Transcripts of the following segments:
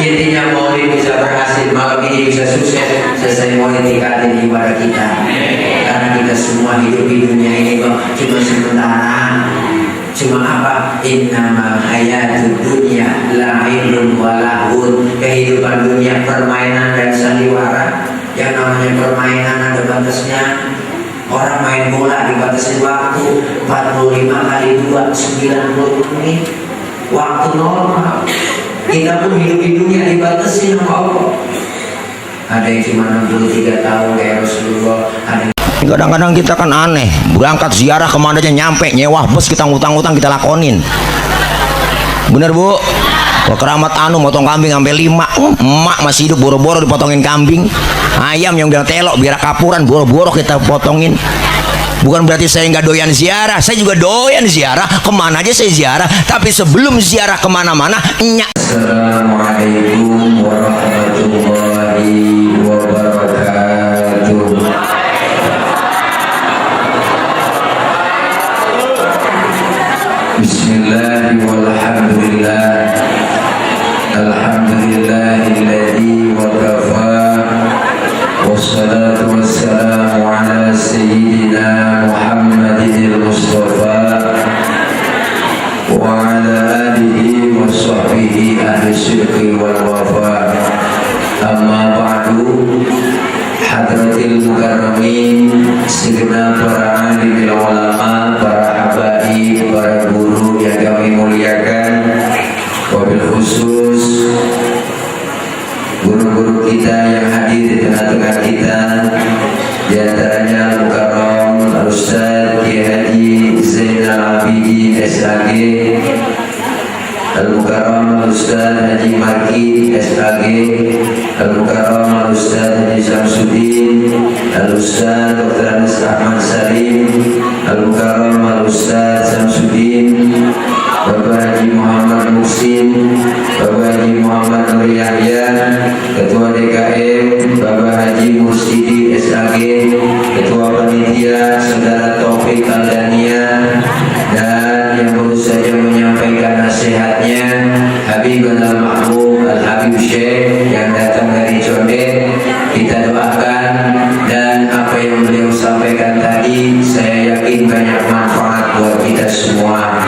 intinya maulid bisa berhasil, malam ini bisa sukses selesai maulid tingkatin ibadah kita. Karena kita semua hidup di dunia ini kok cuma sementara. Cuma apa? Innama hayatud dunya la'ibun wa lahun. Kehidupan dunia permainan dan sandiwara. Yang namanya permainan ada batasnya. Orang main bola dibatasi waktu 45 kali 2 90 menit. Waktu normal. Kita pun hidup di dunia dibatasi sama Allah. Ada yang cuma 63 tahun kayak Rasulullah. Kadang-kadang kita kan aneh, berangkat ziarah kemana aja nyampe nyewa bus, kita ngutang-ngutang kita lakonin. Bener bu? Wah, keramat anu motong kambing sampai 5, emak masih hidup boro-boro dipotongin kambing. Ayam yang udah telok biar kapuran boro-boro kita potongin. Bukan berarti saya nggak doyan ziarah, saya juga doyan ziarah, kemana aja saya ziarah. Tapi sebelum ziarah kemana-mana, Assalamualaikum warahmatullahi wabarakatuh. Bismillah walhamdulillah. Alhamdulillahilladzi wa kafa. Wassalatu wassalamu ala sayyidina Muhammadil Mustafa wa ala alihi wa sahbihi ahli syirki wal wafa. Amma ba'du. Hadratil mukarramin, segenap para alim ulama, para habaib, para guru yang kami muliakan, wabil khusus guru-guru kita yang hadir di tengah-tengah kita, di antaranya Mukarram Al-Ustaz Kiai Haji Zainal Abidin SAG, Al-Mukarram Al-Ustaz Haji Marki SAG, Al-Mukarram Al-Ustaz Haji Samsudin, Al-Ustaz Dr. Anas Ahmad Salim, Al-Mukarram Al-Ustaz Samsudin, Bapak Haji Muhammad Muhsin, Bapak Haji Muhammad Nur Yahya, Ketua DKM Bapak Haji Mursyidi SAG, Ketua Panitia Saudara Taufik Aldania, dan yang baru saja menyampaikan nasihatnya Habibun Al-Mahmud Al-Habib Syekh yang datang dari Condet. Kita doakan, dan apa yang beliau sampaikan tadi saya yakin banyak manfaat buat kita semua.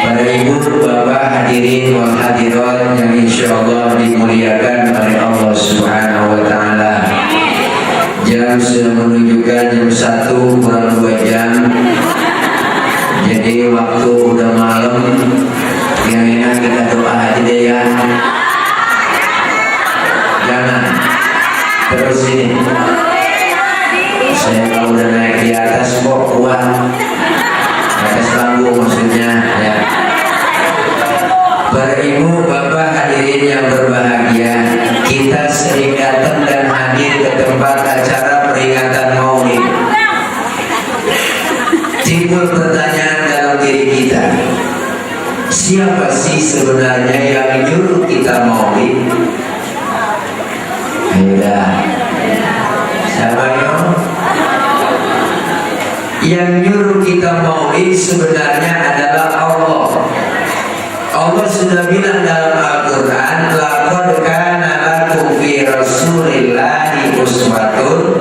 Para ibu, bapak, hadirin wal hadirat yang insyaallah dimuliakan oleh Allah Subhanahu wa taala. Jam sudah menunjukkan jam 1 kurang 2 jam. Jadi waktu udah malam, yang enak kita doa aja deh ya. Jangan terus ini. Saya kalau udah naik di atas kok kuat. Atas panggung maksudnya ya. Para ibu, bapak, hadirin yang berbahagia, kita sering datang dan hadir ke tempat acara peringatan Maulid. Timbul pertanyaan dalam diri kita, siapa sih sebenarnya yang nyuruh kita Maulid? Ayolah, siapa yang? Yang nyuruh kita Maulid sebenarnya adalah Allah. Allah sudah bilang dalam Al-Quran, laqad kana lakum fi rasulillahi uswatun.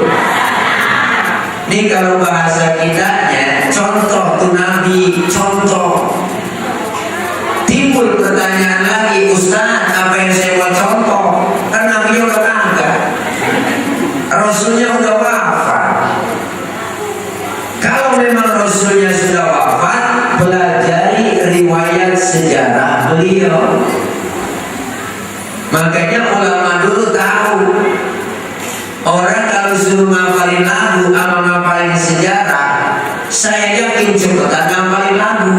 Ini kalau bahasa kitanya, contoh tuh Nabi, contoh. Timbul pertanyaan lagi, Ustaz, apa yang saya buat contoh? Kan Nabi udah angkat, Rasulnya udah wafat. Kalau memang Rasulnya sudah wafat, pelajari riwayat sejarah beliau. Makanya ulama dulu tahu, orang kalau suruh ngapalin lagu sama ngapalin sejarah, saya yakin cepetan ngapalin lagu.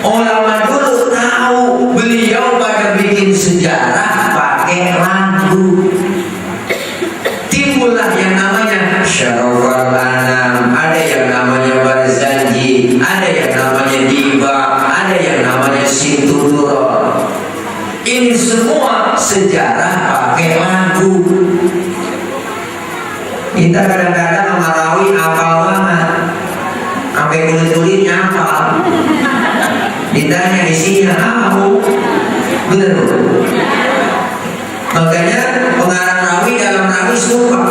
Ulama dulu tahu, beliau pada bikin sejarah pakai lagu. Timbullah yang namanya Syarafal Anam, ada yang namanya Barzanji, ada yang namanya Diva, ada yang namanya Situdura. Ini semua sejarah pakai lagu. Kita kadang-kadang Marawi hafal banget, sampai kulit-kulitnya hafal. Ditanya isinya tahu, Benar Bu? Makanya pengarang rawi dalam rawi sumpah.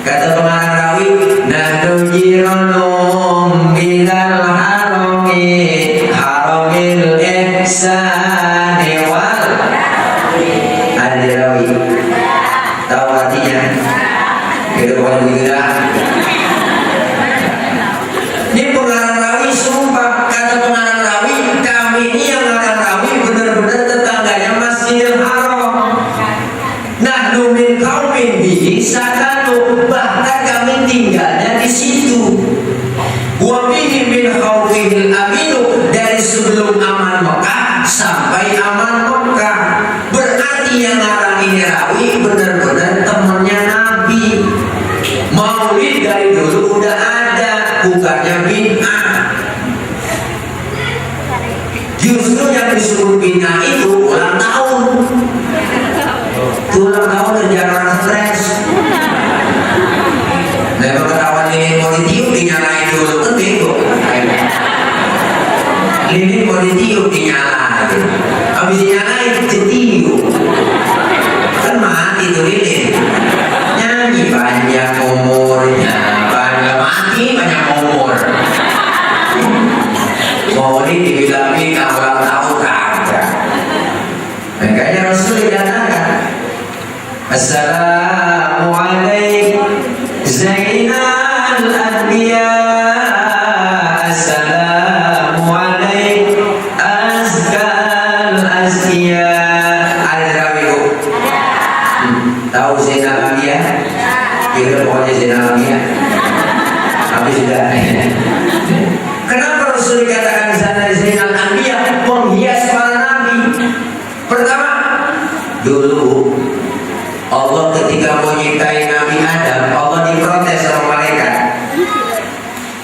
Kata pengarang rawi, nahnu jiranum bilal haramil ihsani wal. Ada di rawi. Tahu artinya? Kita bukan begitu. Ini pengarang rawi sumpah. Kata pengarang rawi, kami ini yang ngarang rawi benar-benar tetangganya Masjidil Haram. Nahnu min qaumin bihi sakanu, bahkan kami tinggalnya di situ. Wa bihi min khawfihil aminu, dari sebelum aman Mekah sampai aman Mekah. Berarti yang ngarang ini rawi benar-benar temannya Nabi. Maulid dari dulu udah ada, bukannya bid'ah. Justru yang disebut bid'ah itu ulang tahun. Ulang tahun kerjaan orang stres. Lewat ketahuan lilin mau ditiup dinyalain dulu kan bego. Lilin mau ditiup dinyalain, habis dinyalain ditiup kan mati tuh lilin. Nyanyi panjang umurnya, panjang mati panjang umur. Mau dibilang bid'ah ulang tahun kagak. Makanya Rasul dikatakan, Assalamualaikum Zainal Anbiya, Assalamualaikum Azkal Asya. Ada rawiku tahu Zainal Anbiya? Kira pokoknya Zainal Anbiya. Habis sudah. Kenapa Rasul dikatakan Zainal Anbiya? Menghias para nabi. Pertama, dulu Allah ketika mau nyiptain Nabi Adam, Allah diprotes sama malaikat.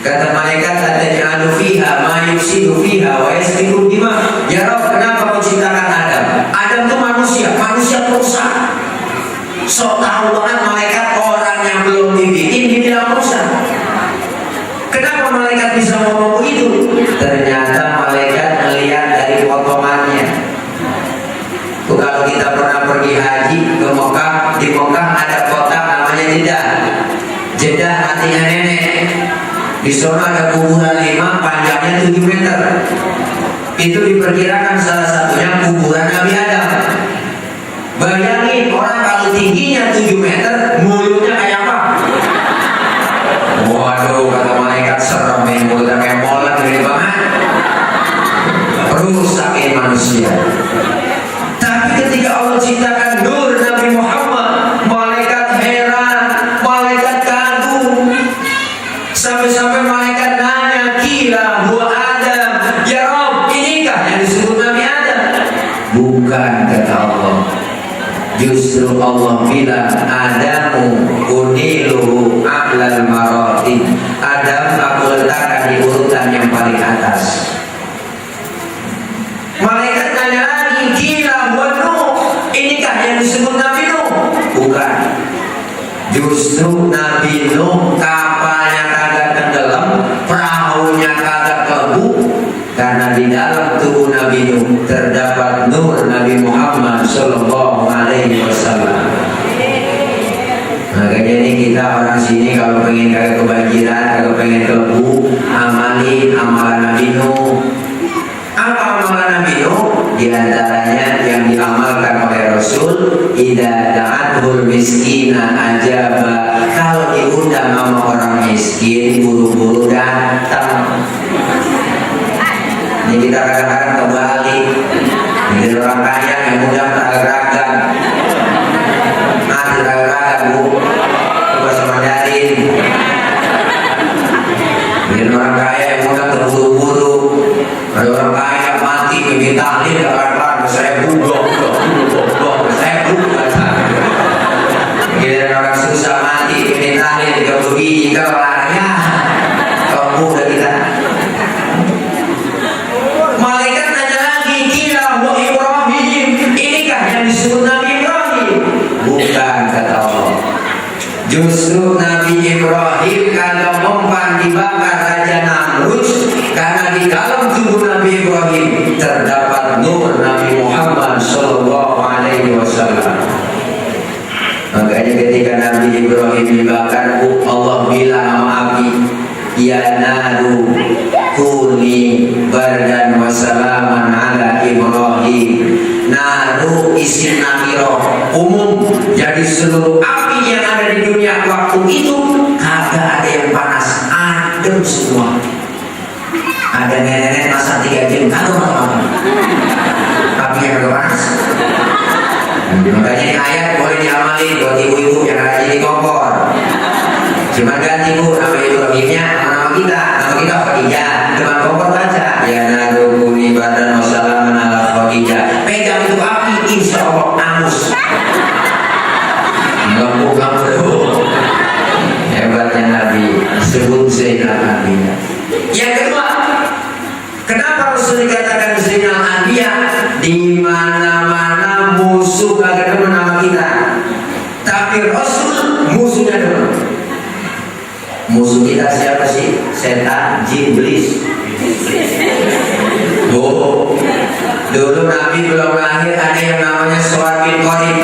Kata malaikat, ataj'alu fiha ma yufsidu fiha wa yasfiku dima. Ya Rabb, kenapa kau ciptakan Adam? Adam itu manusia perusak. So tahu banget malaikat orang yang belum dibikin dibilang perusak. Kenapa malaikat bisa ngomong begitu? Ternyata malaikat melihat dari potongannya. Kalau kita pernah pergi haji ke Mekah, di Mekah ada kota namanya Jeddah. Jeddah artinya nenek. Di sana ada kuburan 5, panjangnya 7 meter. Itu diperkirakan salah satunya kuburan Nabi Adam. Bayangin orang kalau tingginya 7 meter, mulutnya kayak apa? Waduh, kata malaikat serem nih, mulutnya kayak molen gede banget. Rusakin manusia. Tapi ketika Allah ciptakan nur Nabi Muhammad, malaikat heran, malaikat kagum. Sampai-sampai malaikat nanya, kila huwa Adam, ya Rabb, inikah yang disebut Nabi Adam? Bukan, kata Allah. Justru Allah bilang, Adamu uniluhu a'lal marati. Adam aku letakkan di urutan yang paling atas. Malaikat nanya lagi, gila buat Nuh, inikah yang disebut Nabi Nuh? Bukan. Justru Nabi Nuh kapalnya kagak tenggelam, perahunya kagak kelebu, karena di dalam tubuh Nabi Nuh terdapat nur Nabi Muhammad Sallallahu Alaihi Wasallam. Makanya ini kita orang sini kalau pengen kagak kebanjiran, kagak pengen kelebu, amalin amalan Nabi Nuh. Apa amalan Nabi Nuh? Di antaranya yang diamalkan oleh Rasul, idza da'atul miskina ajaba. Kalau diundang sama orang miskin, buru-buru datang. Ini kita kadang-kadang kembali. Ini orang kaya yang mudah teragak-agak. Teragak-agak Bu, coba sama Darin. Ini orang kaya yang mudah terburu-buru. Ada orang kaya mati bikin tahlil kadang-kadang saya budok, saya budok. Giliran orang susah mati bikin tahlil 30 biji kelar ya. Kamu udah kita. Malaikat nanya lagi, kila wa Ibrahim, inikah yang disebut Nabi Ibrahim? Bukan, kata Allah. Justru Nabi Ibrahim kalau mempan dibakar Raja Namrud, karena di dalam tubuh Nabi Ibrahim terdapat nur Nabi Muhammad wasallam. Makanya ketika Nabi Ibrahim dibakar, Allah bilang sama api, ya naru kuni bardan wa salaman ala Ibrahim. Naru isim nakiro umum, jadi seluruh api yang ada di dunia waktu itu kagak ada yang panas, adem semua. Ada nenek-nenek masak 3 jam kagak apa-apa, api yang kagak panas. Makanya ini ayat boleh diamalin buat ibu-ibu yang ada jadi kompor. Cuma ganti bu nama Ibrahimnya sama nama kita Khadijah. Cuma kompor baca ya nadukuni badan wassalaman ala Khadijah. Pegang itu api insya Allah angus. Lampu dulu. Hebatnya Nabi sebut Zainal Abidin. Yang kedua, kenapa Rasul dikatakan Zainal Abidin? Di mana-mana musuh kagak demen sama kita, tapi Rasul musuhnya demen. Musuh kita siapa sih? Setan, jin, iblis. Oh, dulu Nabi belum lahir ada yang namanya Suhaib bin Qarib.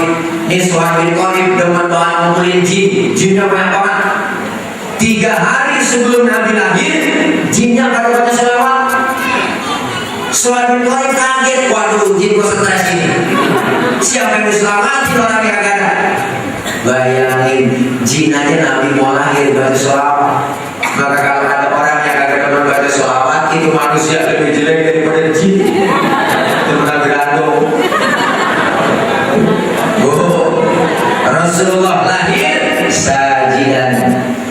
Ini Suhaib bin Qarib demen banget ngumpulin jin. Jinnya banyak banget. 3 hari sebelum Nabi lahir, jinnya pada baca selawat. Suhaib bin Qarib kaget, waduh jin gua stres ini. Siapa yang diselamatin orang yang gak ada? Bayangin, jin aja Nabi mau lahir baca sholawat. Maka kalau ada orang yang agak demen baca sholawat, itu manusia lebih jelek daripada jin. Itu benar bergantung. Rasulullah lahir sajidan,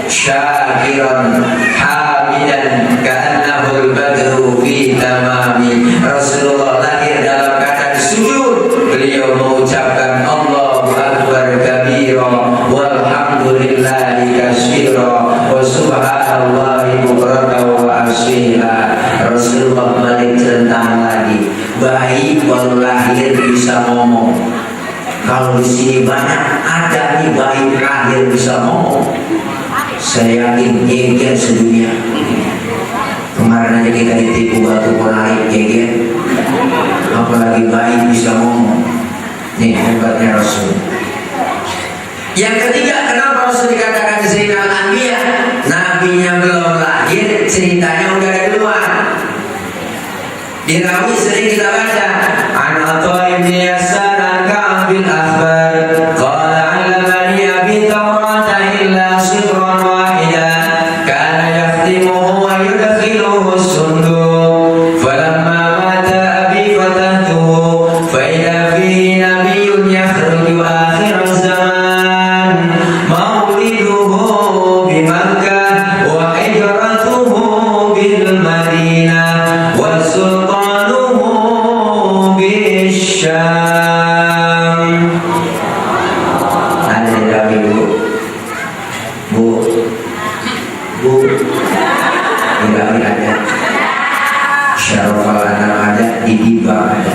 syakiran, hamidan, ka'annahul badru fi tamami. Rasulullah lahir dalam keadaan sujud. Beliau mengucapkan Allahu Akbar kabira walhamdulillahi katsira wa subhanallahi bukratan wa asila. Rasulullah balik tentang lagi, bayi baru lahir bisa ngomong. Kalau di sini banyak ada nih bayi lahir bisa ngomong, saya yakin geger sedunia. Kemarin aja kita ditipu batu menarik geger, apalagi bayi bisa ngomong. Nih hebatnya Rasul. Yang ketiga, kenapa Rasul dikatakan Zainal Anbiya? Nabinya belum lahir, ceritanya udah ada duluan. Di Rawi sering kita baca an Atha bin Yasar an Ka'ab bin Ahbar qala 'allamani abi Tawrata illa sifran wahidan kana yakhtimuhu wa yudkhiluhu sunduq falamma mata abi fatahtuhu fa idza fihi nabiyyun yakhruju akhir zaman mauliduhu bi Makkah wa hijratuhu bil Madinah wa sultanuhu bisyam. Ada yang rapi bu di rapi ada, Syarofal Anam ada, di Diba ada.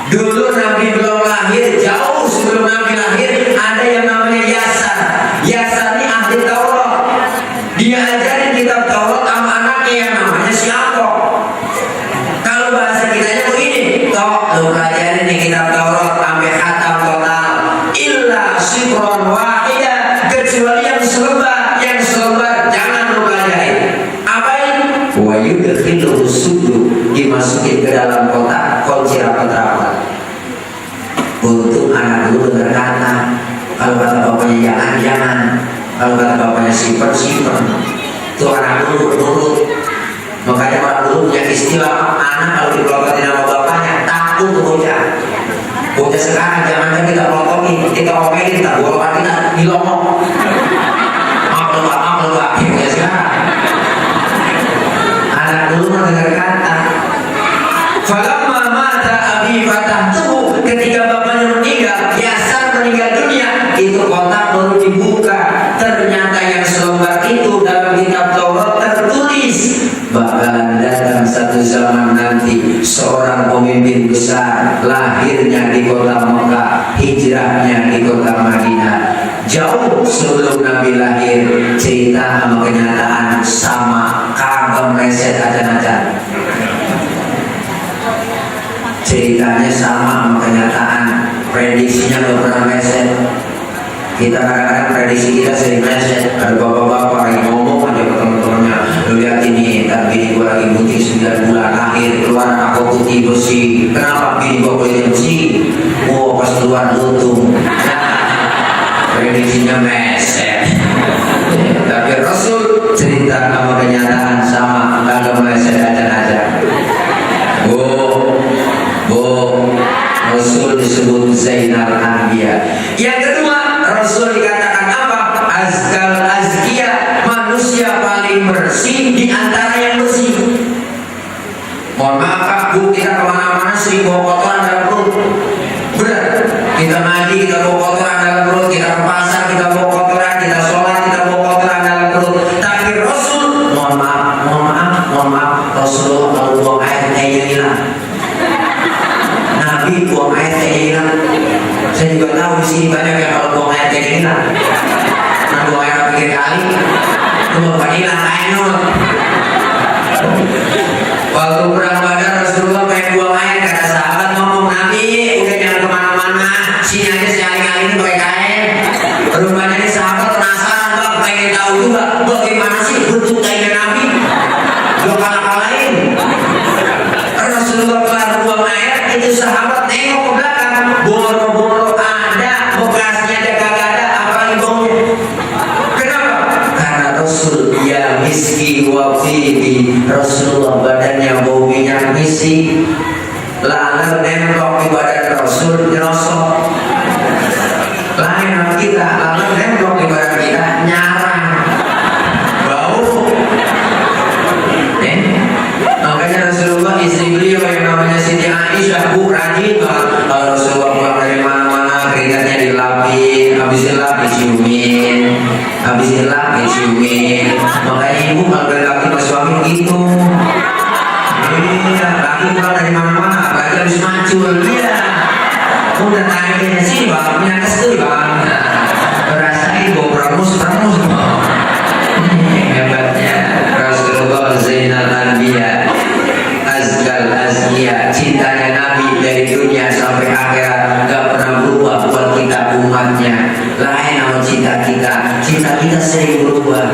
Dulu Nabi belum lahir, jauh sebelum Nabi lahir ada yang namanya Yasar. Yasar ini ahli Taurat. Dia ajarin kitab Taurat sama anaknya yang namanya siapa? Kalau bahasa kitanya begini, toh lu pelajarin nih kitab Taurat sampai khatam total. Illa sifron wahidah, kecuali yang selembar jangan lu pelajarin. Apain? Wa yudkhiluhu sudu, dimasukin ke dalam kotak kunci rapat-rapat. Untuk anak dulu dengar kata. Kalau kata bapaknya jangan. Kalau kata bapaknya simpan. Itu anak dulu nurut. Makanya orang dulu punya istilah, anak kalau dipelototin sama bapaknya takut tuh bocah. Bocah sekarang jangan kita pelototin, kita omelin, tak bapak kita dilomong. Maaf lu pak, bocah sekarang. Anak dulu mah dengar kata. Falamma mata abi fatahtuhu, ketika bapaknya meninggal, Yasar meninggal dunia, itu kotak baru dibuka. Ternyata yang selembar itu dalam kitab Taurat tertulis bakalan datang satu zaman nanti seorang pemimpin besar, lahirnya di kota Mekah, hijrahnya di kota Madinah. Jauh sebelum Nabi lahir, cerita sama kenyataan sama, kagak meleset acan-acan. ceritanya sama sama kenyataan, prediksinya nggak pernah meleset. Kita kadang-kadang prediksi kita sering meleset. Ada bapak-bapak lagi ngomong aja ke teman-temannya, lu lihat ini, ntar bini gua lagi putih 9 bulan lahir, keluar aku putih bersih. Kenapa bini gua kulitnya bersih? Oh pas keluar untung. Prediksinya meleset. Tapi Rasul cerita sama kenyataan sama, nggak meleset aja. Rasul disebut Zainal Anbiya. Yang kedua, Rasul dikatakan apa? Azkal azkiya, manusia paling bersih di antara yang bersih. Mohon maaf Pak, Bu, kita kemana-mana sering bawa kotoran dalam perut. Benar, kita ngaji, kita bawa kotoran dalam perut, kita ke pasar, kita bawa kotoran, kita sholat, kita bawa kotoran dalam perut. Tapi Rasul, mohon maaf, Rasulullah kalau buang air kayaknya hilang. Nabi buang air kayaknya hilang. Saya juga tahu di sini banyak yang kalau buang air kayaknya hilang. Nah buang air 3 kali, itu bukan hilang airnya. Waktu perang Badar Rasulullah pengen buang air, kata sahabat ngomong, Nabi udah jangan kemana-mana, sini aja sekali-kali ini pakai kain. Rupanya ini sahabat penasaran Bang, pengen tahu juga bagaimana sih bentuk kainnya Nabi. Gak kalah-kalahin. Rasulullah kelar buang air, itu sahabat nengok ke belakang, boro-boro ada bekasnya, ada kagak ada, apalagi baunya. Kenapa? Karena Rasul ya miski wa fihi, Rasulullah badannya bau minyak misi, laler nempel di badan Rasul nyerosok. Lain sama kita, laler nempel di badan kita nyarang, bau. Makanya Rasulullah istri beliau yang namanya Siti Aisyah, Bu, rajin banget. Kalau Rasulullah pulang dari mana-mana, keringatnya dilapin, habis dilap diciumin, habis dilap diciumin. Makanya ibu kalau dari laki ke suami gitu. Iya, laki pulang dari mana-mana, apalagi habis macul, iya. Udah tanya sih bang, punya kesel bang. Rasain bau perangus. Hebatnya Rasulullah Zainal Anbiya, Azkal Azkiya, cintanya Nabi dari dunia sampai akhirat gak pernah berubah buat kita umatnya. Lain sama cinta kita sering berubah.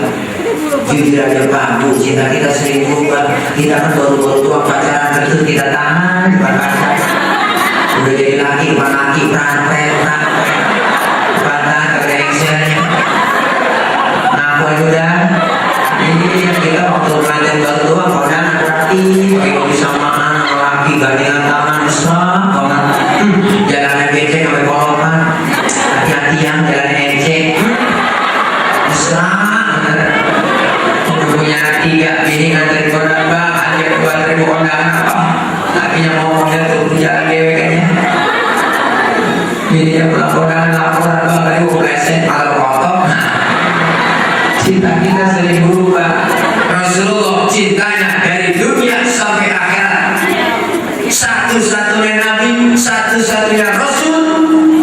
Jujur aja Pak Bu, cinta kita sering berubah. Kita kan baru-baru tua pacaran itu kita tahan bukan pacaran. Udah jadi laki, praktek patah kagak actionnya. Ngaku aja udah. Ini kita waktu pengantin baru doang, kalau dan atraktif, pakai kopi samaan, laki gandengan tangan, mesra, jalannya becek sampai kolokan, hati-hati yang jalannya ecek, mesra, udah punya 3 bini nganterin kondangan bang, aja buat 1000 kondangan apa, lakinya mau model turun jalan dewe kayaknya, bininya pulang kondangan laporan bang, tadi gue pleset, malah kotor. Cinta kita sering berubah. Rasulullah cintanya dari dunia sampai akhirat. Satu-satunya Nabi, satu-satunya Rasul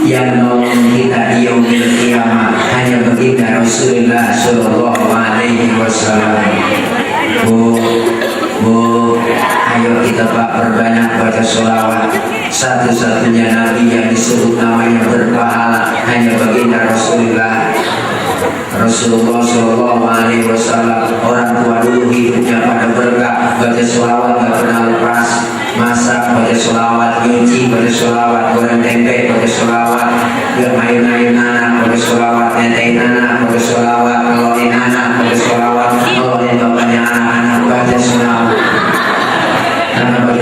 yang nolong kita di yaumil qiyamah hanya baginda Rasulullah Sallallahu Alaihi Wasallam. Bu, ayo kita Pak perbanyak baca sholawat. Satu-satunya Nabi yang disebut namanya berpahala hanya baginda Rasulullah. Rasulullah Shallallahu Alaihi Wasallam, orang tua dulu hidupnya pada berkah, baca sholawat gak pernah lepas, masak baca sholawat, nyuci baca sholawat, goreng tempe baca sholawat, ayun-ayun anak baca sholawat, netain anak baca sholawat, ngelonin anak baca sholawat, ngelonin bapaknya anak-anak baca sholawat. Karena baca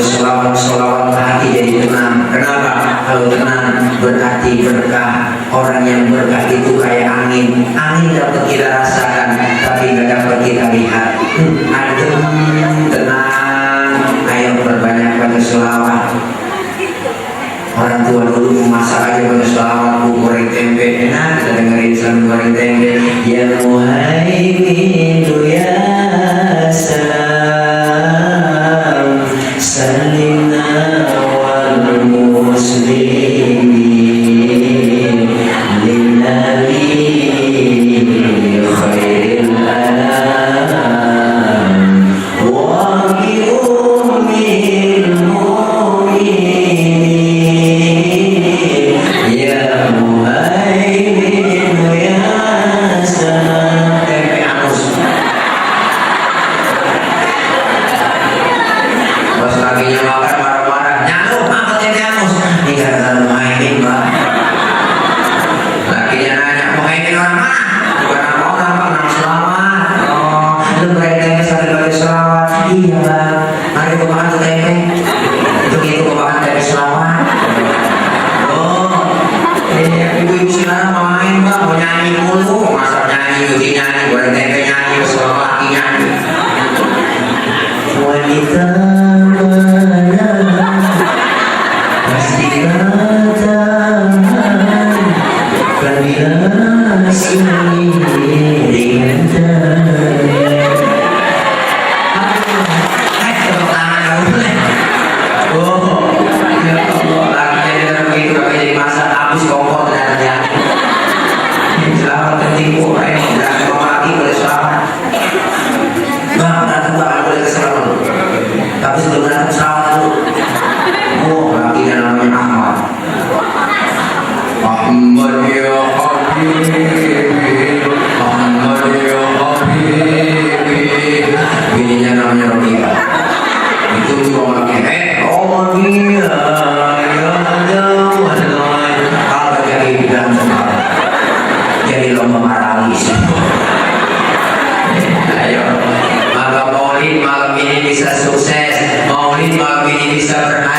sholawat hati jadi tenang. Kenapa? Kalau tenang berarti berkah. Orang yang berkah itu kayak angin. Angin dapat kita rasakan, tapi nggak dapat kita lihat. Adem, tenang. Ayo perbanyak baca sholawat. Orang tua dulu masak aja baca sholawat, goreng tempe enak. Kita dengerin sambil goreng tempe. Ya Muhaimin ya salam, salimna wal muslimin.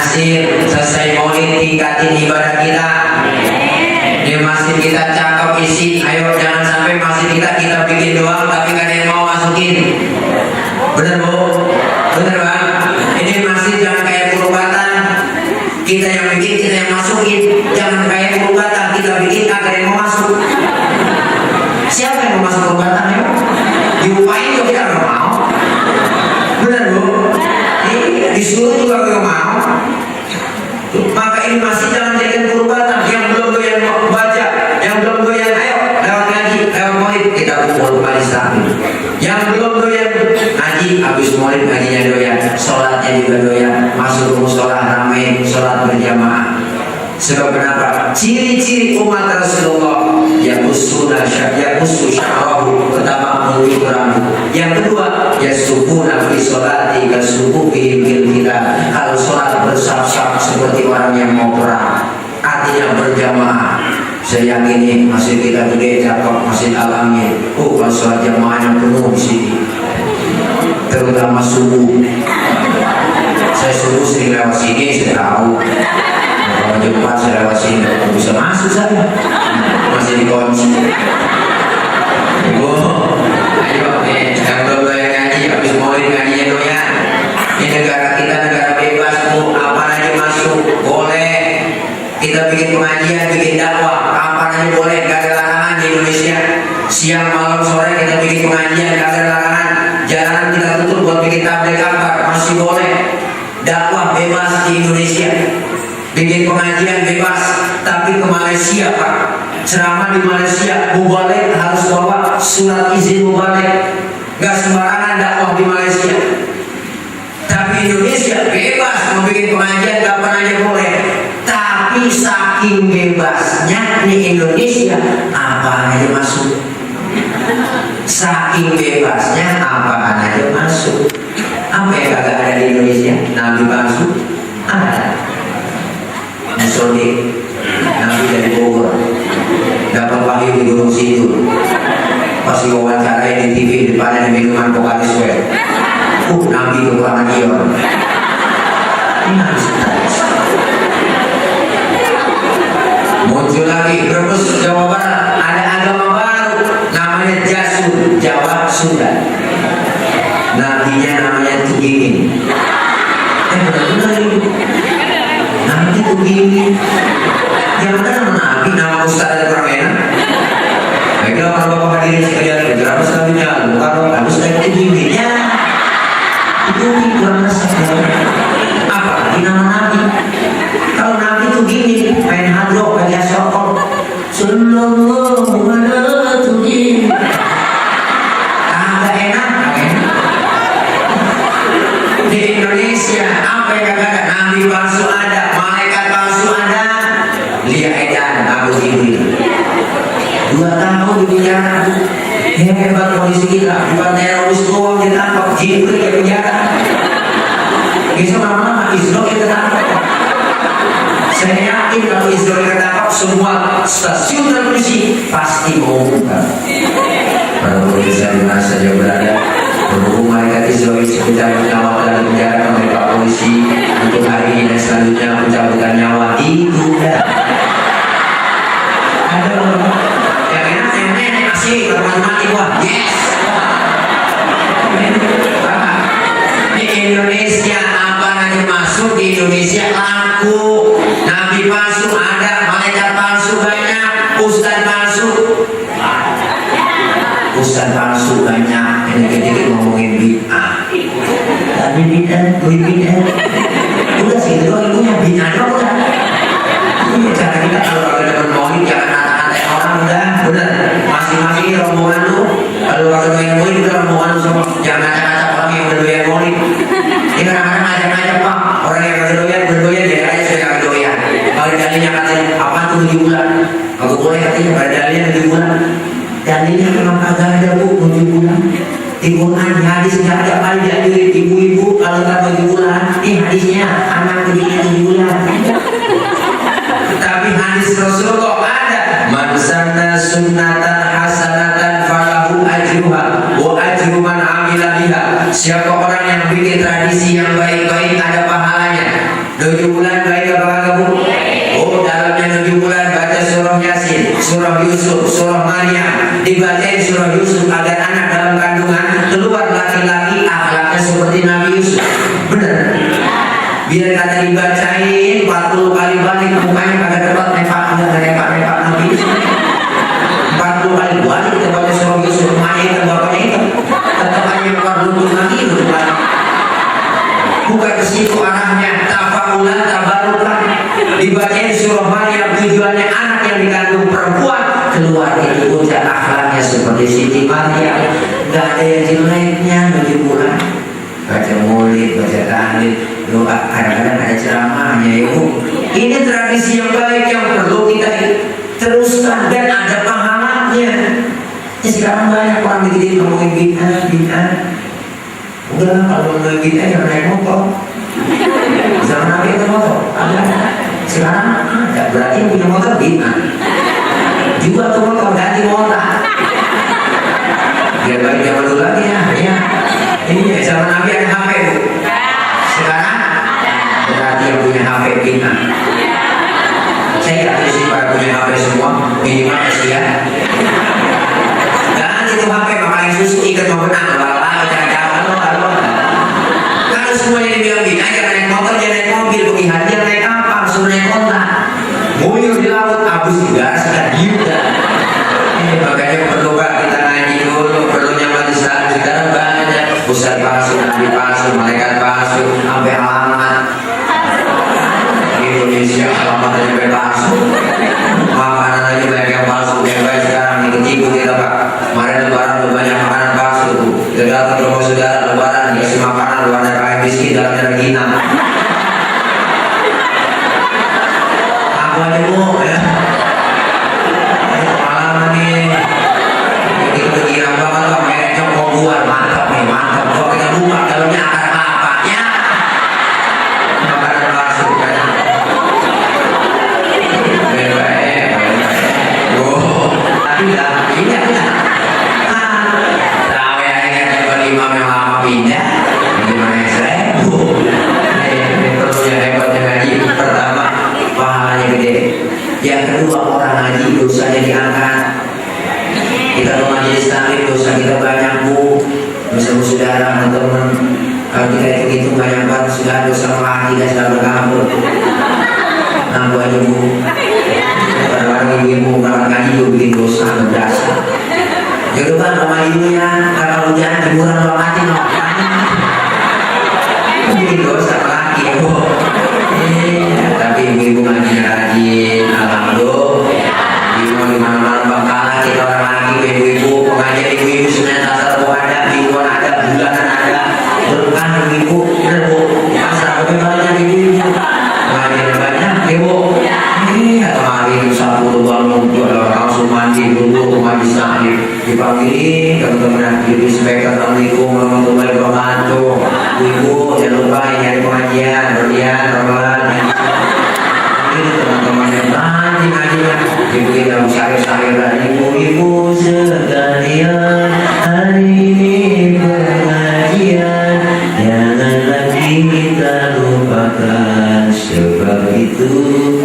Nasir selesai maulid tingkatin ibadah kita. Di masjid kita cakep isi, ayo jangan sampai masjid kita bikin doang tapi gak ada yang mau masukin. Bener bu? Bener bang? Ini masjid jangan kayak Purubatan, kita yang bikin, kita yang masukin. Jangan kayak Purubatan, kita bikin agar yang mau masuk. Siapa yang mau masuk Purubatan ya? Diupain juga kita gak mau. Bener bu? Disuruh juga gak mau. Maka ini masih jangan jadikan Purubatan. Yang belum doyan baca, yang belum doyan ayo lewat ngaji, lewat maulid kita kumpul kembali stabil. Yang belum doyan ngaji, habis maulid ngajinya doyan, sholatnya juga doyan, masuk ke musola ramai, sholat berjamaah. Sebab kenapa? Ciri-ciri umat Rasulullah yang usul sya'rahu, pertama menunjuk rambut. Yang kedua, yasufuna fi sholati kasufufi bil kita. Kalau sholat bersaf-saf seperti orang yang mau perang, artinya berjamaah. Saya yakini masjid kita gede, cakep, masjid alami. Kalau sholat jamaahnya penuh di sini, terutama subuh. Saya subuh sering lewat sini, saya tahu. Kalau Jumat saya lewat sini, bisa masuk saya. Masih dikunci. Ibu, ayo nih, yang belum doyan ngaji, habis maulid ngajinya doyan. Ini negara kita negara bebas, bu, apa aja masuk, boleh. Kita bikin pengajian, bikin dakwah, kapan aja boleh, gak ada larangan di Indonesia. Siang, malam, sore kita bikin pengajian, gak ada larangan. Jalanan kita tutup buat bikin tabligh akbar, masih boleh. Dakwah bebas di Indonesia. Bikin pengajian bebas, tapi ke Malaysia pak, ceramah di Malaysia, mubalik harus bawa surat izin mubalik, gak sembarangan dakwah di Malaysia. Tapi Indonesia bebas mau bikin pengajian kapan aja boleh. Tapi saking bebasnya di Indonesia, apa aja masuk. Saking bebasnya apa aja masuk. Apa yang kagak ada di Indonesia? Nabi palsu ada. Musodik, Nabi dari Bogor, dapat wahyu di Gunung Sindur. Pas diwawancara di TV depan ada minuman Pocari Sweat. Nabi kekurangan ion. Ini harus stres. Muncul lagi Brebes, Jawa Barat, ada agama baru namanya Jasun, Jawa Sunda. Nabinya namanya Tugimin. Benar-benar ini. Nabi Tugimin. Jangan kan nama Nabi, nama Ustaz ada kurang enak. Baiklah kalau Bapak hadirin sekalian, berapa selanjutnya? Kalau harus naik Tugimin ya. Tugimin kurang resep ya. Apalagi nama Nabi. Kalau Nabi Tugimin, main hard rock, baca sokol. Sallallahu ala Tugimin. Agak enak, agak enak. Di Indonesia apa yang kata Nabi palsu ada, malaikat palsu ada. Lia Edan Abu Jibril 2 tahun di penjara. Hebat polisi kita, bukan teroris doang ditangkap, Jibril di penjara. Besok lama-lama Israel kita tangkap. Saya yakin kalau Israel ketangkap, semua stasiun televisi pasti mengumumkan. Para pemirsa di mana saja berada, berhubung malaikat Israel sekitar nyawa dari penjara oleh Pak Polisi untuk hari ini dan selanjutnya pencabutan nyawa ditunda. Ada yang enak, yang nenek asik, mati wah, yes. Di Indonesia apa aja masuk, di Indonesia laku. Nabi palsu ada, malaikat palsu banyak, ustaz palsu. Ustaz palsu banyak, ini ngomongin bid'ah. Tapi bid'ah, udah sih itu ilmunya bid'ah doang udah. Ini cara kita kalau ada depan maulid jangan aneh-aneh orang udah, bener. Masing-masing rombongan lu, kalau kalau doyan maulid udah rombongan lu semua, jangan acak-acak orang yang berdoyan maulid. Ini kadang-kadang ngajak-ngajak pak, orang yang berdoyan ya aja saya kagak doyan. Kalau dalilnya katanya apa tuh 7 bulan, aku boleh katanya pada dalilnya 7 bulan. Dalilnya memang kagak ada bu 7 bulan. Di Quran di hadis nggak ada kali dianjurin ibu-ibu kalau nggak 7 bulan. Ini hadisnya anak begini 7 bulan. Tapi hadis Rasulullah ada. Man sanna sunnatan hasanatan falahu ajruha wa ajru man amila biha. Siapa orang yang bikin tradisi yang baik-baik ada pahalanya. 7 bulan baik apa kagak Bu? Oh, dalamnya 7 bulan baca surah Yasin, surah Yusuf, surah Maryam, dibacain surah Yusuf agar anak dalam kandungan keluar laki-laki akhlaknya seperti Nabi Yusuf. Bener? Biar kata dibacain 40 kali balik mukanya kagak dapat nepak Nabi Yusuf. 40 kali balik kita baca surah Yusuf, makanya bapaknya itu tetap aja keluar lutut lagi itu. Bukan ke situ arahnya, tafakulan, tabarukan. Dibacain surah Maryam tujuannya anak yang dikandung perempuan keluar itu bocah akhlaknya seperti Siti Maryam, gak ada yang jeleknya 7 bulan. Baca maulid, baca tahlil, doa, kadang-kadang ada ceramahnya ibu. Ini tradisi yang baik yang perlu kita teruskan dan ada pahalanya. Ya, sekarang banyak orang begini ngomongin bid'ah. Udah kalau ngomongin bid'ah jangan naik motor. Zaman Nabi itu motor, ada. Sekarang ada, berarti yang punya motor bid'ah. Juga tuh motor ganti motor. Biar balik zaman dulu lagi ya. Ini zaman Nabi ada HP Bu. Sekarang berarti yang punya HP bid'ah. Saya yakin sih para punya HP semua minimal kesian. Dan itu HP makanya susu ikat mau benang kalau semuanya dibilang bid'ah, jangan naik motor, jangan naik mobil, pergi haji, naik kapal, suruh naik onta, muyur di laut, abus juga, sudah juga. Makanya perlu Pak kita ngaji dulu, perlunya majelis taklim sekarang banyak, ustaz palsu, nabi palsu, malaikat palsu, sampai alamat Indonesia alamatnya sampai palsu, makanan aja banyak yang palsu, yang baik sekarang ikut kita Pak. Kemarin lebaran banyak makanan palsu, jadi datang ke rumah saudara lebaran dikasih makanan warna kain miskin dalamnya ragina. Aku aja Bu ya. Pengalaman nih. Itu kira banget Pak, mereknya mau buat mantap nih, mantap. Kalau kita buka dalamnya akar kelapanya. Makanan palsu kan. Baik. Oh, tapi dah, ini ada. Tahu ya kan imam yang lama pindah. Gimana saya? Ini perlunya hebatnya ngaji. Pertama, pahalanya gede. Yang kedua, orang ngaji dosanya diangkat. Kita mau majelis taklim dosa kita banyak Bu. Dosa saudara teman-teman. Kalau kita hitung banyak banget sudah dosa lagi dan sudah berkabut. Nambah aja Bu. Kadang-kadang ibu berangkat ngaji juga bikin dosa berdasar. Jadi Bang, sama ibunya kalau hujan jemuran lo mati no. Ini dosa lagi Bu. Tapi ibu-ibu ngajinya rajin, alhamdulillah. Ibu di mana-mana bangkalan kita orang lagi ibu-ibu pengajian ibu-ibu sebenarnya tasawuf ada, mingguan ada, bulanan ada. Berkah ibu, bener Bu. Pasrah bagaimana ibu-ibu? Pengajian banyak ibu. Kemarin Sabtu bangun langsung mandi dulu majelis taklim dipanggilin teman-teman di speaker assalamualaikum warahmatullahi wabarakatuh. Ibu jangan lupa nyari pengajian berlian ramalan ini teman-teman yang ngaji-ngajinya ibu kita sayur-sayur dan ibu-ibu sekalian hari ini pengajian janganlah kita lupakan sebab itu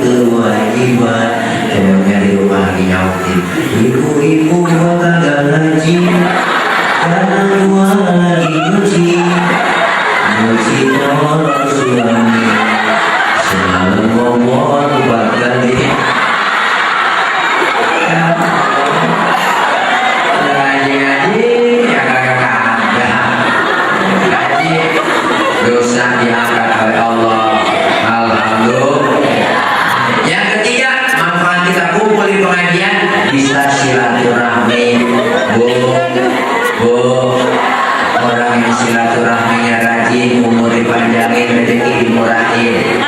kewajiban. Coba di rumah lagi nyautin ibu-ibu bakal haji karena gua lagi nyuci orang suami selalu ngomong bakal di ngaji ya kagak ada ngaji dosa diangkat oleh Allah. Alhamdulillah. Yang ketiga, manfaat kita kumpul di pengajian bisa silaturahmi. Bu, orang yang silaturahminya rajin, umur dipanjangin, rezeki dimurahin.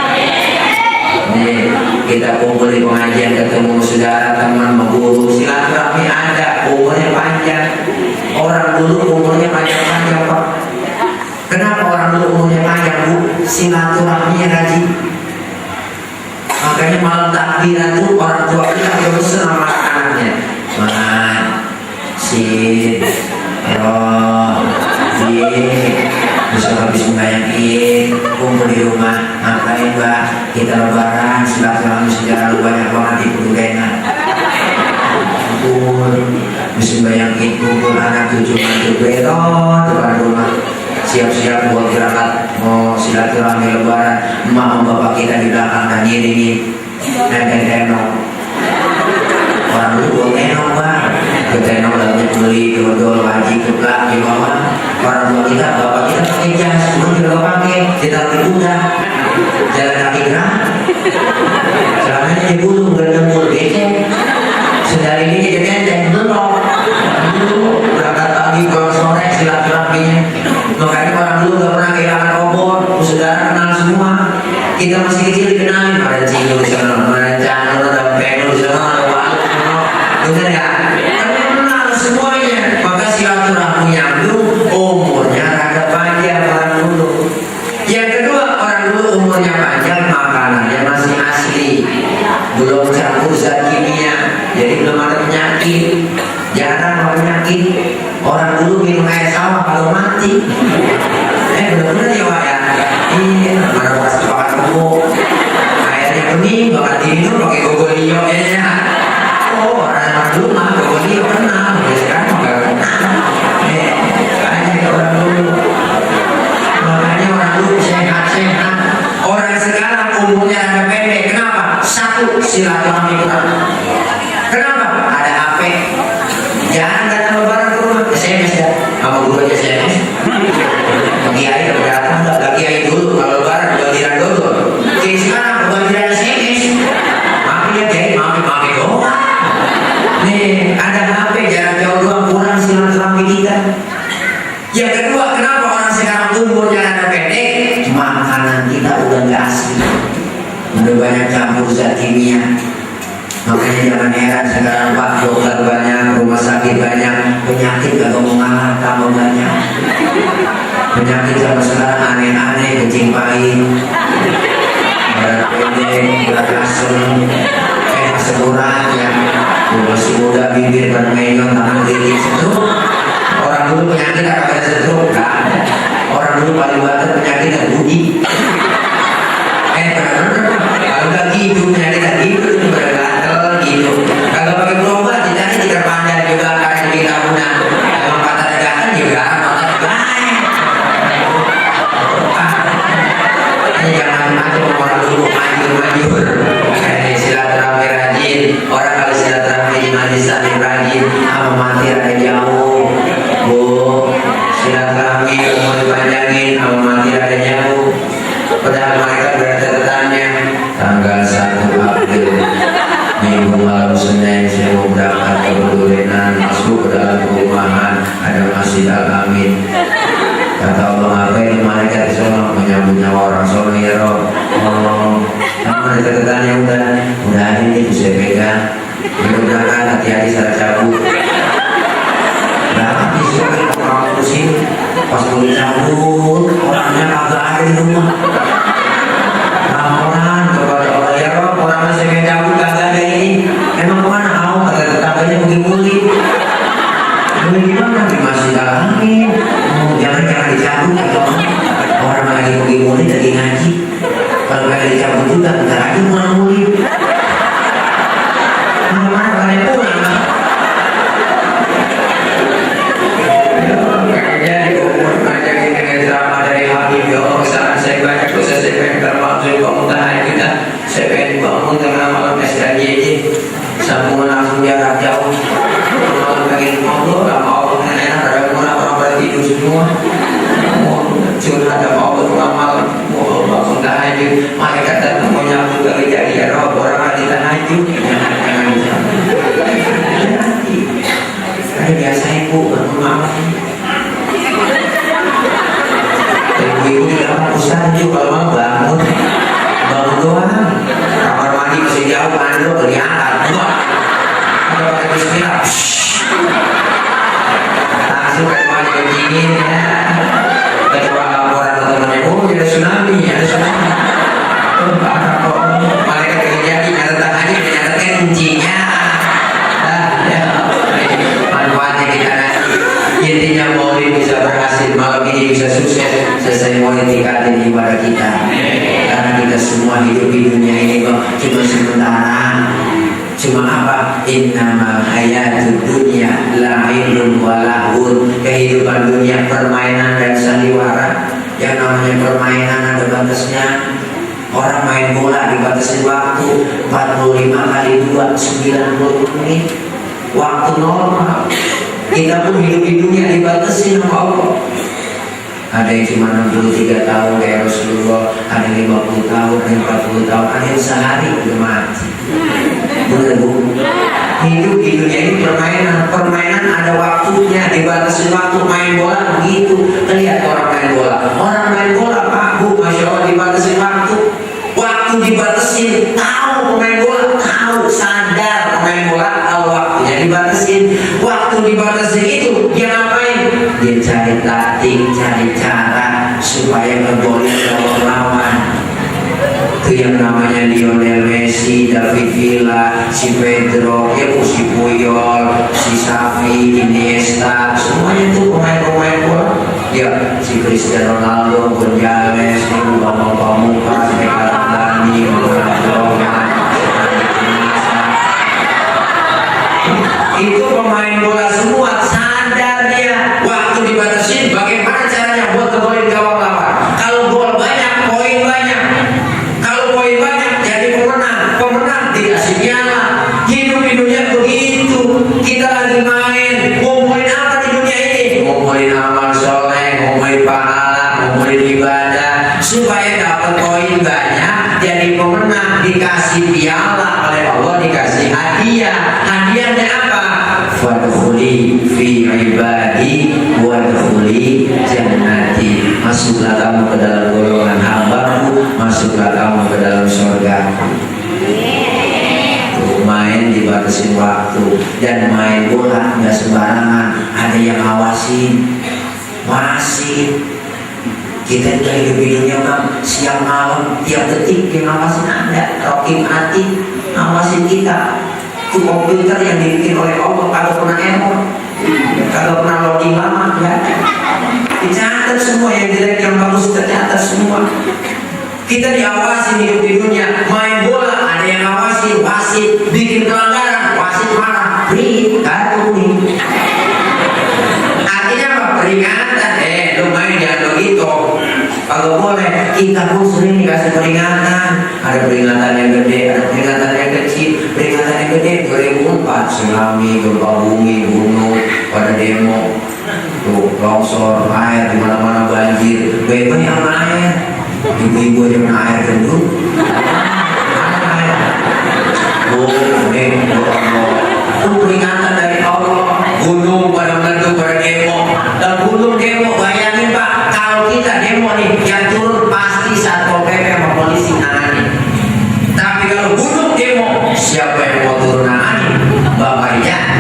Nih, kita kumpul di pengajian, ketemu saudara, teman, guru, silaturahmi ada, umurnya panjang. Orang dulu umurnya panjang-panjang Pak. Kenapa orang dulu umurnya panjang Bu? Silaturahminya rajin. Makanya malam takbiran itu orang tua kita yang besar sama anaknya. Man, sin, roh, terus habis membayangin kumpul di rumah ngapain Mbak? kita lebaran silaturahmi sejarah banyak banget di Kudurengan. Mesti bayangin kumpul anak cucu mantu beton depan rumah, siap-siap buat berangkat mau silaturahmi lebaran. Emak sama bapak kita di belakang dan ngiringin neneng-nenong. Orang dulu buat nenong bang, ke nenong dalamnya beli dodol wajib keblak di bawah. Orang tua kita, bapak kita pakai jas, dulu juga gak pakai, kita pakai kuda, jalan kaki gerak, celananya dibulung, gak nyembul becek. Sedari ini jadi enteng belum berangkat pagi pulang sore silaturahminya. Makanya orang dulu gak pernah kehilangan obor, saudara kenal semua. Kita masih kecil dikenalin, ada Cino di sana, ada Cano, ada Peno di sana, ada Walu, bener ya? Karena kenal semuanya. Maka silaturahminya dulu umurnya rada panjang orang dulu. Yang kedua, orang dulu umurnya panjang, makanannya masih asli, belum campur zat kimia. Jadi belum ada penyakit, jarang ada penyakit. Orang dulu minum air sawah kalau mati. Benar-benar ya Pak ya. Iya, mana pas makan bubuk, airnya bening, bahkan diminum pakai gogolio ya. Oh, orang dulu mah gogolio kenal, ya sekarang nggak kenal. Kayaknya orang dulu. Makanya orang dulu sehat-sehat. Orang sekarang umurnya agak pendek. Kenapa? Satu, silaturahmi kurang. Kenapa? Ada HP. Jangan datang lebaran ke rumah, SMS ya. Sama guru aja SMS. Kiai udah datang, udah kiai dulu. Kalau lebaran kebanjiran dulu. Kiai sekarang kebanjiran SMS. Maaf ya kiai, maaf doang. Nih, ada HP jarak jauh doang, kurang silaturahmi kita. Yang kedua, kenapa orang sekarang umurnya ada pendek? Makanan kita udah nggak asli. Udah banyak campur zat kimia. Makanya jangan heran sekarang Pak, dokter banyak, rumah sakit banyak, penyakit gak mau ngalah, tambah banyak. Penyakit zaman sekarang aneh-aneh, kencing pahit, berat pendek, berat asem, asam urat ya. Masih muda bibir dan menyong, tangan gigit stroke. Orang dulu penyakit gak ada stroke, gak ada. Orang dulu paling banget penyakit dan budi. Benar-benar kalau gak gitu penyakit gak gitu itu berat gitu. Kalau pakai berobat tidak jika pandai juga kayak di tahunan. Kalau patah dagatan juga patah baik. Ini jangan macam orang dulu manjur. Kayak silaturahmi rajin. Orang kalau silaturahmi di majlis taklim rajin, sama mati ada jauh. Bu, silaturahmi umur dipanjangin, sama mati ada jauh. Padahal mereka bercatatannya tanggal 1 April Minggu malam Senin saya mau berangkat ke Kudurengan, masuk ke dalam perumahan ada Masjid Al-Amin. Kata Allah apa ini mereka di sana menyambut nyawa orang soleh ya Rob. Sama catatannya udah ini bisa pegang. Belum berangkat hati-hati salah cabut. Berangkat di sini orang pusing pas mau dicabut orangnya kagak ada di rumah. Laporan kepada Allah ya Rob, orang masih cabut kagak ada ini. Emang kemana kau? Kata tetangganya muli-muli. Gimana di Masjid Al-Amin? Jangan dicabut atau orang lagi muli-muli lagi ngaji. Kalau kagak dicabut juga bentar lagi muli. Mana kalian pulang? Jadi umur panjang dengan drama dari Habib ya Allah. Kesalahan saya banyak, dosa saya banyak, termasuk kemudahan kita. Saya pengen bangun tengah malam SKJJ, sambungan langsung jarak jauh. Malam lagi ngobrol sama Allah enak, ada orang pada tidur semua. Curhat sama Allah tengah malam, mau bangun tahajud. Mereka datang mau nyambut kali jadi ya Rob, orang lagi tahajud. Jangan biasa ibu bangun malam. Ibu bilang Ustaz juga kalau mau bangun doang. Kamar mandi masih jauh bandel kelihatan. Ada pakai bismillah. Langsung ke mandi begini ya. Ketua laporan teman-temannya, oh ada tsunami. Mereka terjadi nyata aja, nyata dunia ini kok cuma sementara. Cuma apa? Innamal hayatud dunya la'ibun wa lahun. Kehidupan dunia permainan dan sandiwara. Yang namanya permainan ada batasnya. Orang main bola dibatasi waktu 45 kali 2 90 menit. Waktu normal. Kita pun hidup di dunia dibatasi sama Allah. Ada yang cuma 63 tahun kayak Rasulullah, ada yang 50 tahun, ada yang 40 tahun, ada yang sehari udah mati. Bener bu? Hidup di dunia ini permainan. Permainan ada waktunya, dibatasi waktu. Main bola begitu. Lihat orang main bola. Orang main bola Pak Bu, Masya Allah dibatasi waktu. Waktu dibatasi, tahu pemain bola, tahu, sadar pemain bola, tahu waktunya dibatasin. Waktu dibatasi itu dia ngapain? Dia cari taktik, cari cara supaya ngegolin lawan. Itu yang namanya Lionel Messi, David Villa, si Pedro, ya si Puyol, si Xavi, Iniesta, semuanya itu pemain-pemain bola. Ya, si Cristiano Ronaldo, Gonzales, Bambang Pamungkas, Dani, itu pemain bola semua. Sadar dia waktu dibatasi, bagaimana caranya buat ngegolin gawang lawan. Kalau gol banyak, poin banyak. Kalau poin banyak, jadi pemenang. Pemenang dikasih piala. Hidup di dunia begitu. Kita lagi main, ngumpulin apa di dunia ini? Ngumpulin amal soleh, ngumpulin pahala, ngumpulin ibadah, supaya dapat poin banyak, jadi pemenang, dikasih piala oleh Allah, dikasih hadiah. Hadiahnya apa? Fadkhuli fi ibadi wadkhuli jannati. Masuklah kamu ke dalam golongan hambaku, masuklah kamu ke dalam surga. Main dibatasin waktu, dan main bola nggak sembarangan, ada yang ngawasin, wasit. Kita juga hidup di dunia Bang, siang malam tiap detik yang ngawasin Anda. Rokim Ati ngawasin kita. Itu komputer yang dibikin oleh Allah, kalau pernah error, kalau pernah loading lama, ya dicatat semua, yang jelek yang bagus tercatat semua. Kita diawasi hidup di dunia. Main bola ada yang ngawasi, wasit bikin pelanggaran, wasit marah, beri kartu nih. Artinya apa? Peringatan. Lu main jangan begitu. Kalau boleh, kita pun sering dikasih peringatan. Ada peringatan yang gede, ada peringatan yang kecil. Peringatan yang gede 2004 tsunami, gempa bumi, gunung, pada demo, tuh longsor, air di mana-mana, banjir, banyak yang air. Ibu-ibu yang air gendut. Itu peringatan dari Allah. Gunung pada meletus, pada demo. Dan gunung demo, bayangin Pak, kalau kita demo nih, yang turun pasti Satpol PP sama polisi nangani. Tapi kalau gunung demo, siapa yang mau turun nangani? Bapak Rian.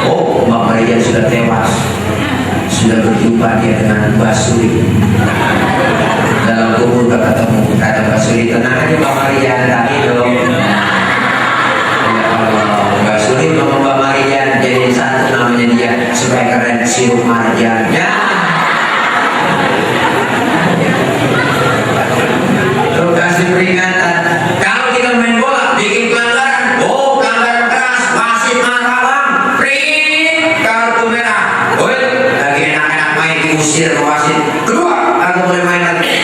Oh, Bapak Rian sudah tewas. Sudah berjumpa dia dengan Basuri. Dalam kubur ketemu, kata Basuri, tenang aja Mbak Maria, tadi dong. Ya Allah, Basuri sama Mbak Maria jadi satu namanya dia, supaya keren, sirup marjan. Ya. Terus kasih peringatan. Kalau kita main bola, bikin pelanggaran, oh pelanggaran keras, wasit marah Bang, print kartu merah. Woi, lagi enak-enak main diusir wasit. Keluar, aku boleh main lagi.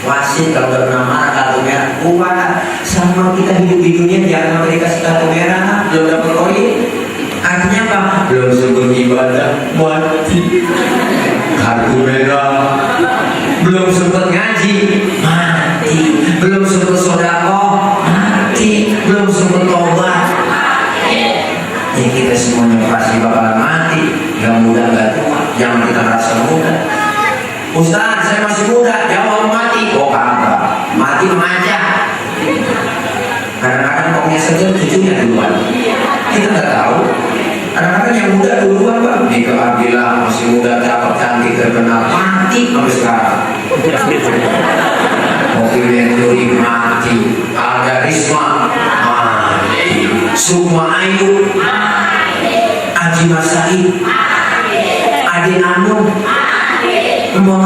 Wasit kalau nggak pernah marah kartu merah, kuat. Sama kita hidup di dunia jangan sampai dikasih kartu merah, belum dapat poin. Artinya apa? Belum sebut ibadah, mati. Kartu merah. Belum sempat ngaji, mati. Belum sempat sedekah, mati. Belum sempat tobat. Ya kita semuanya pasti bakal mati. Gak muda gak tua, jangan kita rasa muda. Ustaz, saya masih muda, jawab mati. Oh kagak, mati manja. Kadang-kadang pokoknya saja cucunya duluan. Kita nggak tahu. Kadang-kadang yang muda duluan Bang. Nika Abdillah masih muda, cakep, cantik, terkenal, mati sampai sekarang. Mobil Venturi mati, ada Risma mati, Sukma Ayu, Aji Masai, Adi Anum, Mbak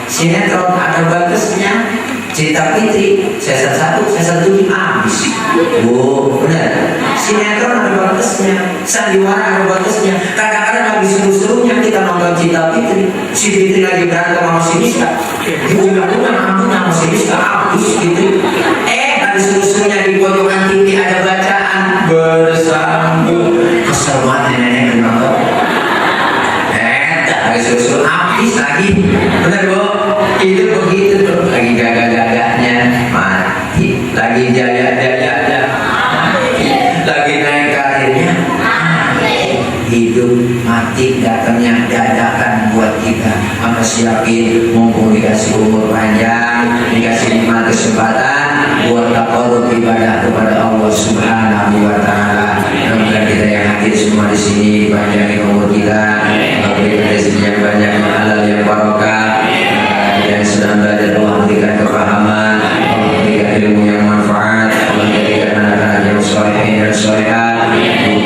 Sinetron ada batasnya. Cinta Fitri, season 1, season 7 habis. Oh, benar. Sinetron ada batasnya, sandiwara ada batasnya. Kadang-kadang lagi seru-serunya kita nonton Cinta Fitri, si Fitri lagi berantem sama si Miska. Juga-juga mampunya sama si Miska habis gitu. Lagi seru-serunya di pojokan TV ada bacaan bersambung. Kesel banget nenek nonton. Lagi seru-seru habis lagi. Benar, Bu? Itu begitu tuh, lagi gagah-gagahnya mati, lagi jaya-jayanya mati, lagi naik karirnya mati, hidup mati datangnya dadakan buat kita. Maka siapin, mumpung dikasih umur panjang, dikasih nikmat kesempatan buat taqarrub ibadah kepada Allah Subhanahu wa taala. Semoga kita yang hadir semua di sini dipanjangin umur kita, memberikan rezeki yang banyak, yang halal, yang barokah. Yang sedang belajar Allah berikan kepahaman, Allah berikan ilmu yang manfaat, Allah berikan anak-anak yang solehin dan solehat.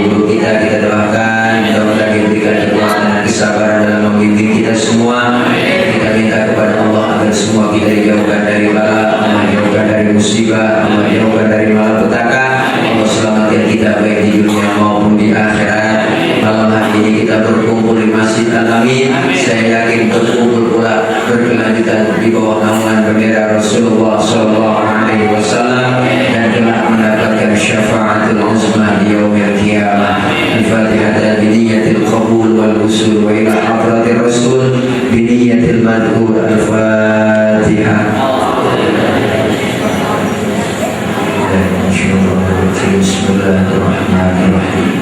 Guru kita doakan, mudah-mudahan diberikan kekuatan dan kesabaran dalam membimbing kita semua. Kita minta kepada Allah agar semua kita dijauhkan dari bala, Allah jauhkan dari musibah, Allah jauhkan dari malapetaka. Allah selamatkan kita baik di dunia maupun di akhirat. Malam hari ini kita berkumpul di Masjid Al-Amin. Saya yakin berkumpul pula berkelanjutan di bawah naungan bendera Rasulullah SAW dan telah mendapatkan syafaatul uzma di yaumil qiyamah. Al-Fatihah bi niyyatil qabul wal usul wa ila hadratir Rasul bi niyyatil madhur. Al-Fatihah. Bismillahirrahmanirrahim.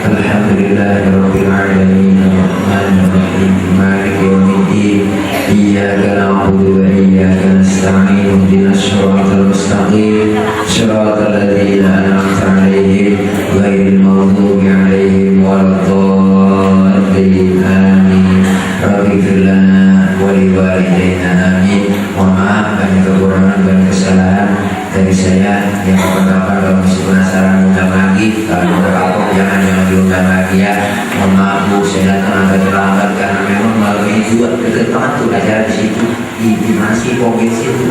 Alhamdulillahirabbil alamin arrahmanir rahim maliki yaumiddin iyyaka na'budu wa iyyaka nasta'in ihdinas siratal mustaqim siratal ladzina an'amta 'alaihim ghairil maghdubi 'alaihim waladdallin amin. Rabbighfir lana wa liwalidayna amin. Mohon maaf banyak kekurangan dan kesalahan dari saya. Yang kapan-kapan kalau masih penasaran undang lagi, kalau udah kapok jangan diundang lagi ya. Mohon maaf Bu, saya datang agak terlambat karena memang malam ini juga deket banget tuh acara di situ di masih provinsi itu.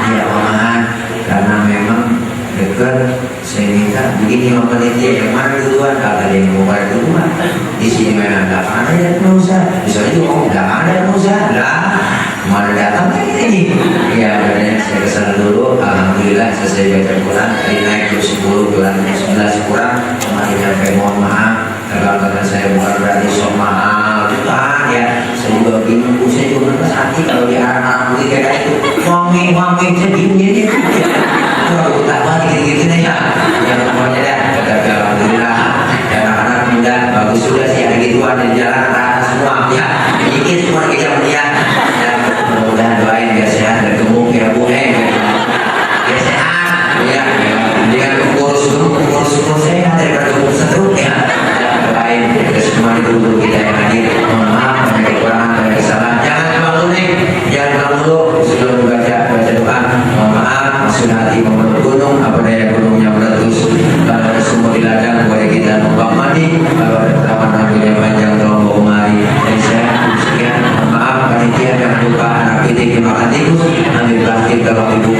Ya malahan karena memang dekat. Saya minta begini sama panitia, yang mana duluan? Kagak ada yang mau pada duluan. Di sini memang nggak ada yang mau usah. Misalnya juga nggak ada yang mau usah. Lah mana datang lagi ini? Ya benar, saya kesana dulu. Alhamdulillah selesai baca Quran. Tadi naik jam 10, pulang jam 11 kurang. Kemarin sampai mohon maaf. Kalau saya bukan berarti sok mahal, bukan ya. Saya juga bingung, saya juga nggak hati kalau di anak-anak kayak itu. Wangi saya bingung ini. Kalau tak lagi gitu ya. Yang pokoknya dah. Tetapi alhamdulillah anak-anak pindah bagus sudah sih ada gituan di jalan rata semua ya. Dikit semua kita melihat. Mudah-mudahan doain biar sehat dan gemuk ya Bu. Biar sehat ya. Dengan umur sehat daripada umur setruk ya. Doain kita semua dulu kita yang hadir. Mohon maaf banyak kekurangan dan kesalahan. Jangan terlalu nih, jangan terlalu sebelum baca doa. Mohon maaf, maksud hati membentuk gunung, apa daya gunungnya meletus. Kalau ada sumur di ladang, boleh kita numpang mandi. Kalau ada taman rambutnya panjang, tolong bawa kemari. Dan saya sekian, mohon maaf panitia, jangan lupa anak kita makan tikus, ambil plastik dalam ibu